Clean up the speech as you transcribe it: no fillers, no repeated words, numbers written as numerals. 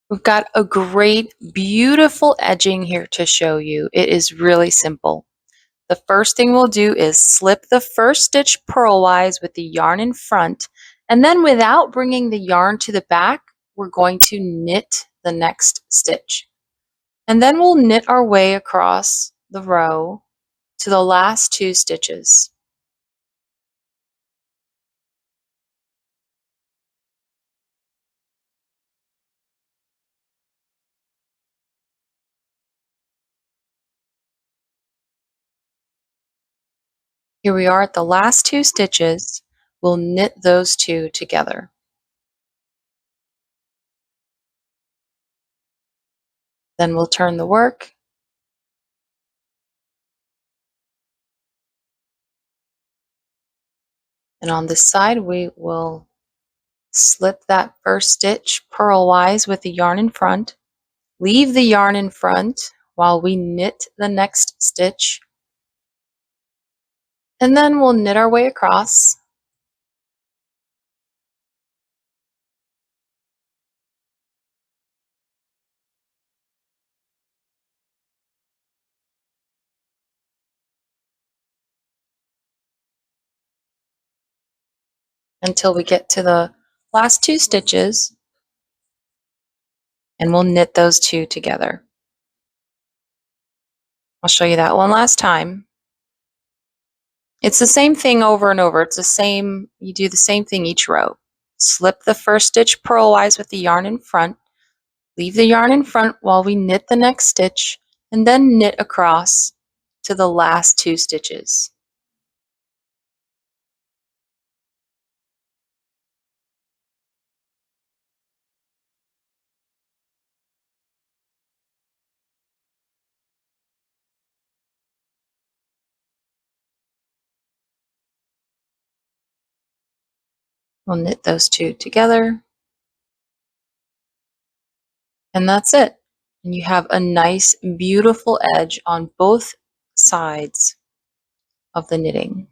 We've got a great, beautiful edging here to show you. It is really simple. The first thing we'll do is slip the first stitch purlwise with the yarn in front, and then without bringing the yarn to the back, we're going to knit the next stitch. And then we'll knit our way across the row to the last 2 stitches. Here we are at the last 2 stitches. We'll knit those 2 together. Then we'll turn the work. And on this side, we will slip that first stitch purlwise with the yarn in front. Leave the yarn in front while we knit the next stitch. And then we'll knit our way across. Until we get to the last 2 stitches, and we'll knit those 2 together. I'll show you that one last time. It's the same thing over and over. It's the same, you do the same thing each row. Slip the first stitch purlwise with the yarn in front, leave the yarn in front while we knit the next stitch, and then knit across to the last 2 stitches. We'll knit those 2 together, and that's it. And you have a nice, beautiful edge on both sides of the knitting.